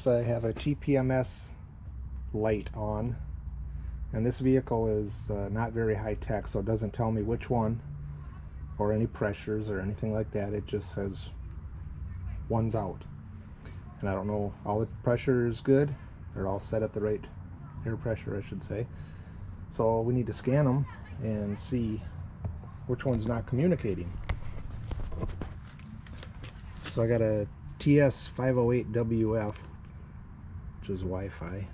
I have a TPMS light on, and this vehicle is not very high tech, so it doesn't tell me which one or any pressures or anything like that. It just says one's out, and I don't know, all the pressure is good, they're all set at the right air pressure, I should say. So we need to scan them and see which one's not communicating. So I got a TS508WF, which is Wi-Fi.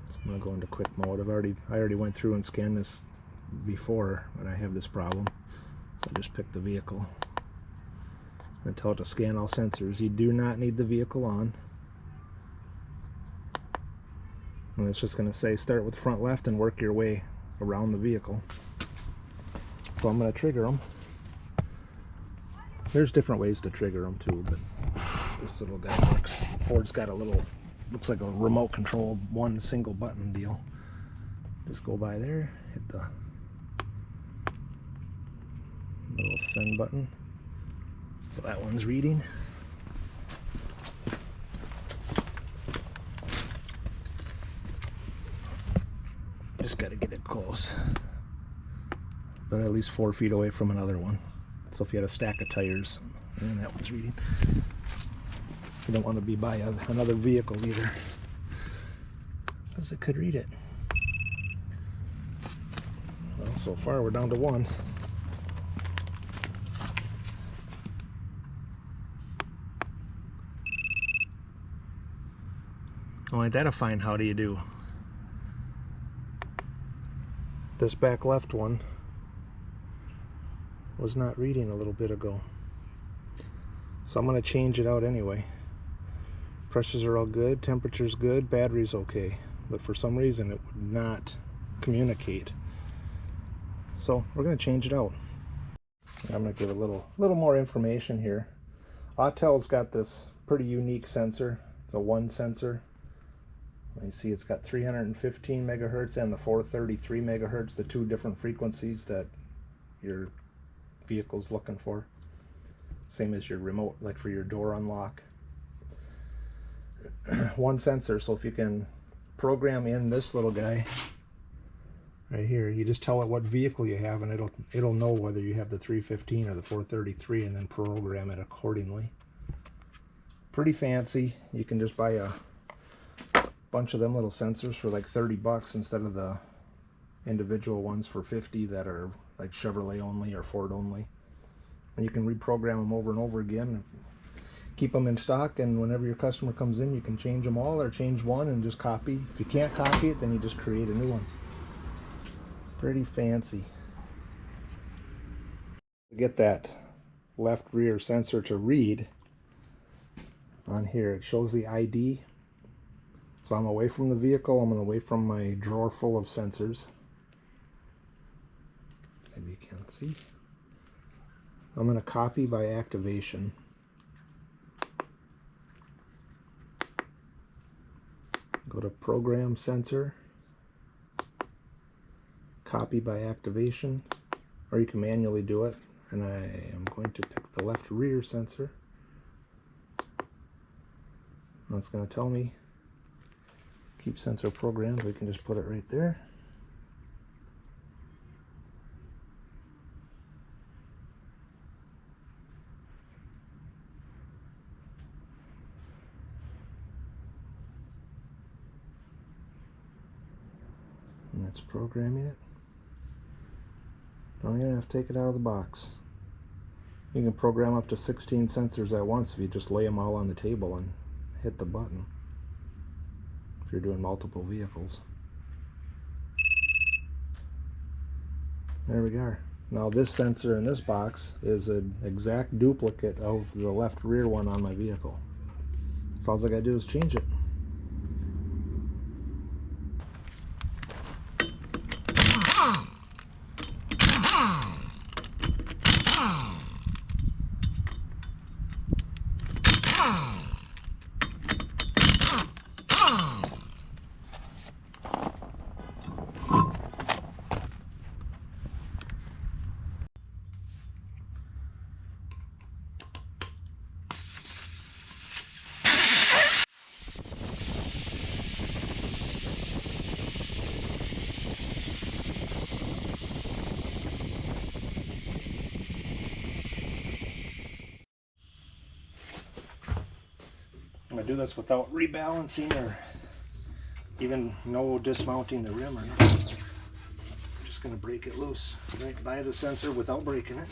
So I'm gonna go into quick mode. I already went through and scanned this before when I have this problem. So I just picked the vehicle and tell it to scan all sensors. You do not need the vehicle on. And it's just gonna say start with front left and work your way around the vehicle. So I'm gonna trigger them. There's different ways to trigger them too, but this little guy works. Ford's got a little, looks like a remote control, one single button deal. Just go by there, hit the little send button. So that one's reading. Just got to get it close, but at least 4 feet away from another one. So if you had a stack of tires, and that one's reading. You don't want to be by another vehicle either, because it could read it. Well, so far we're down to one. Oh, identifying, how do you do? This back left one was not reading a little bit ago. So I'm going to change it out anyway. Pressures are all good, temperature's good, battery's okay. But for some reason it would not communicate. So we're going to change it out. I'm going to give a little more information here. Autel's got this pretty unique sensor. It's a one sensor. You see it's got 315 megahertz and the 433 megahertz, the two different frequencies that your vehicle's looking for. Same as your remote, like for your door unlock. One sensor, so if you can program in this little guy right here, you just tell it what vehicle you have and it'll know whether you have the 315 or the 433 and then program it accordingly. Pretty fancy. You can just buy a bunch of them little sensors for like 30 bucks instead of the individual ones for 50 that are like Chevrolet only or Ford only. And you can reprogram them over and over again. Keep them in stock, and whenever your customer comes in, you can change them all or change one and just copy. If you can't copy it, then you just create a new one. Pretty fancy. To get that left rear sensor to read on here, it shows the ID. So I'm away from the vehicle, I'm away from my drawer full of sensors. Maybe you can't see. I'm going to copy by activation. Go to Program Sensor, copy by activation, or you can manually do it. And I am going to pick the left rear sensor. That's going to tell me keep sensor programmed. We can just put it right there. And that's programming it. Don't even have to take it out of the box. You can program up to 16 sensors at once if you just lay them all on the table and hit the button. If you're doing multiple vehicles. There we go. Now this sensor in this box is an exact duplicate of the left rear one on my vehicle. So all I gotta do is change it. I'm going to do this without rebalancing or even no dismounting the rim or nothing. I'm just going to break it loose right by the sensor without breaking it.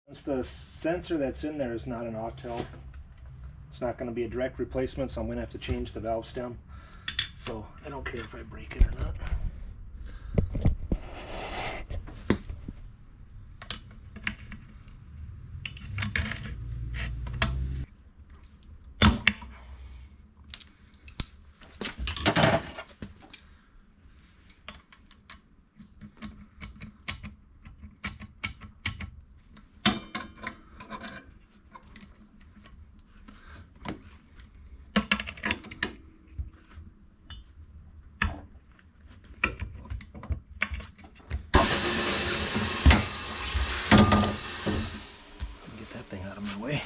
Since the sensor that's in there is not an Autel, it's not going to be a direct replacement, so I'm going to have to change the valve stem. So I don't care if I break it or not. Get that thing out of my way.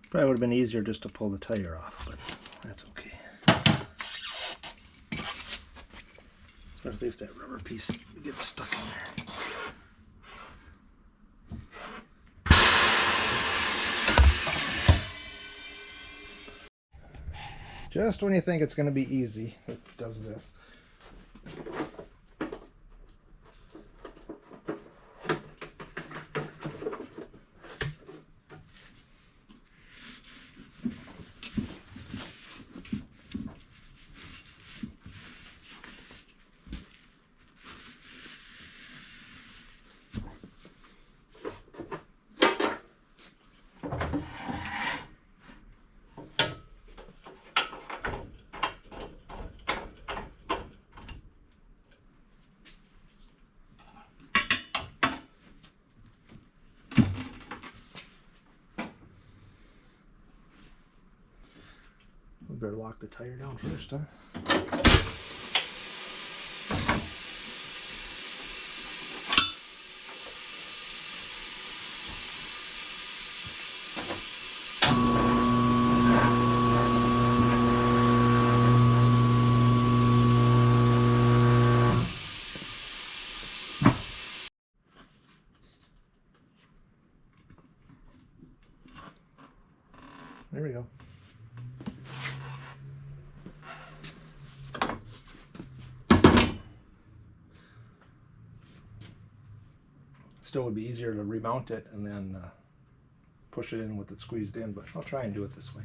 Probably would have been easier just to pull the tire off, but that's okay. Especially if that rubber piece gets stuck in there. Just when you think it's going to be easy, it does this. We better lock the tire down first, huh? There we go. Still would be easier to remount it and then push it in with it squeezed in, but I'll try and do it this way.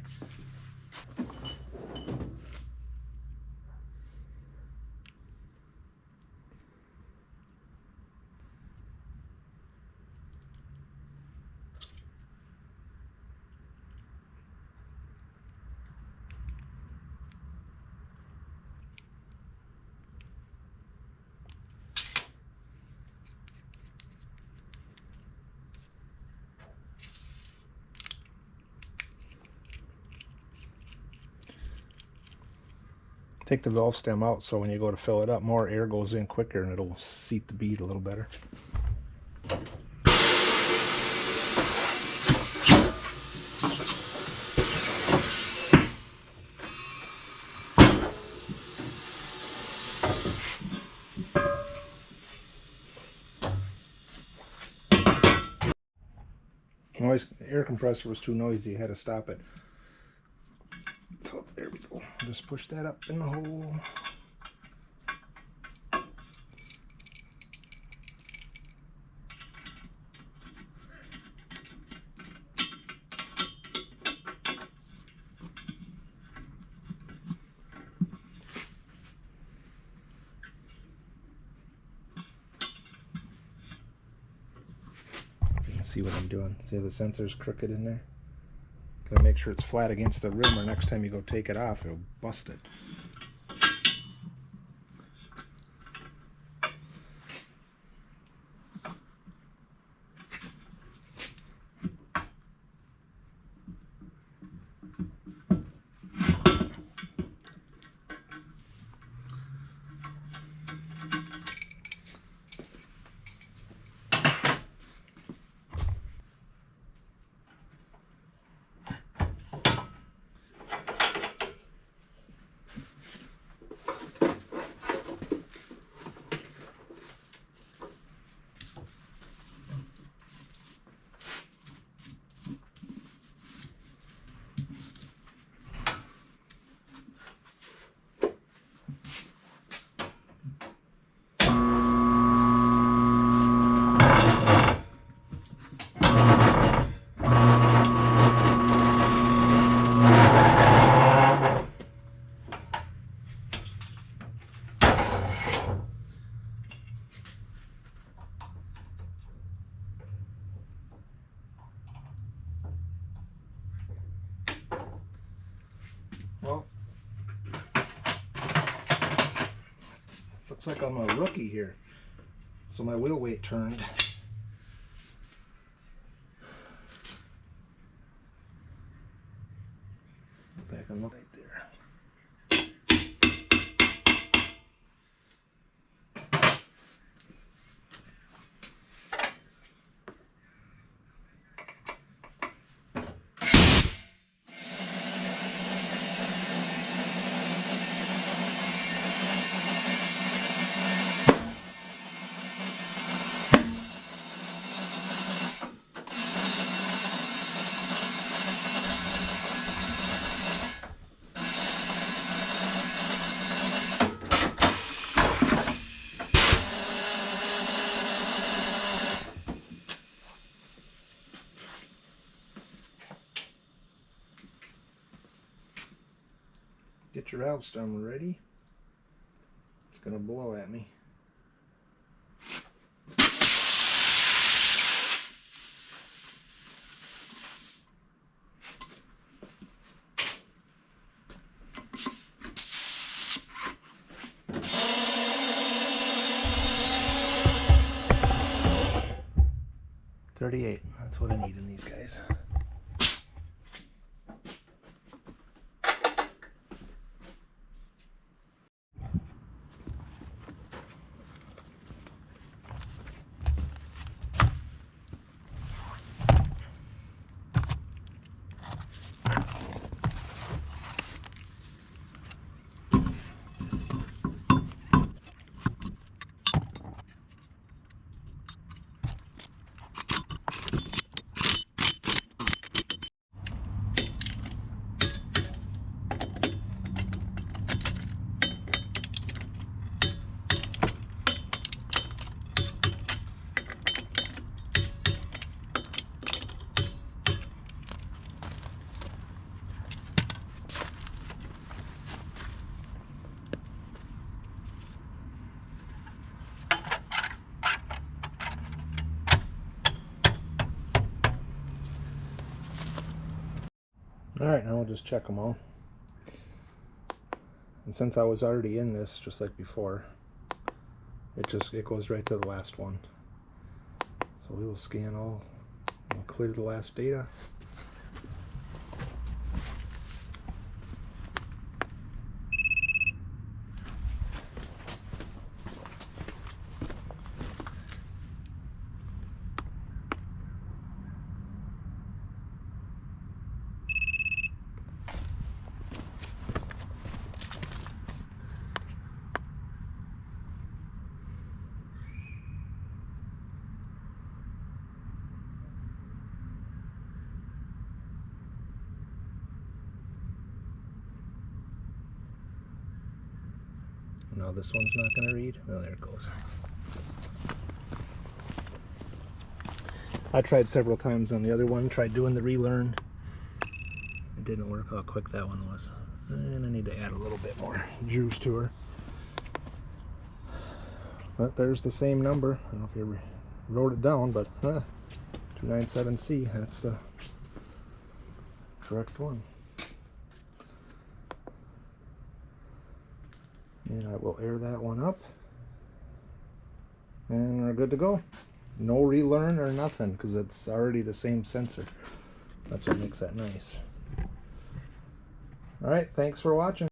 Take the valve stem out so when you go to fill it up, more air goes in quicker and it'll seat the bead a little better. The air compressor was too noisy, I had to stop it. So there we go. Just push that up in the hole. You can see what I'm doing. See the sensor's crooked in there? Gotta make sure it's flat against the rim, or next time you go take it off, it'll bust it. Well, looks like I'm a rookie here. So my wheel weight turned. Go back and look right there. Get your valve stem ready. It's going to blow at me. $38. That's what I need in these guys. Alright, now we'll just check them all. And since I was already in this, just like before, it goes right to the last one. So we will scan all and clear the last data. No, this one's not going to read. Oh, there it goes. I tried several times on the other one, tried doing the relearn. It didn't work how quick that one was. And I need to add a little bit more juice to her. But there's the same number. I don't know if you ever wrote it down, but 297C, that's the correct one. And I will air that one up. And we're good to go. No relearn or nothing, because it's already the same sensor. That's what makes that nice. Alright, thanks for watching.